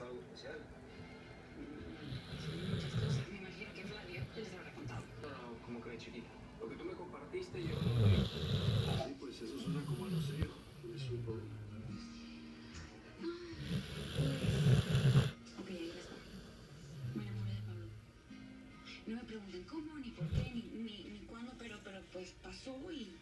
algo especial. Sí, muchas cosas. Me imagino que Flavio les habrá contado. No, ¿cómo crees, chiquita? Lo que tú me compartiste, yo no lo vi. Sí, pues eso suena como algo serio. ¿Qué supo? Ok, ahí les va. Me enamoré de Pablo. No me pregunten cómo, ni por qué, ni cuándo, pero pues pasó y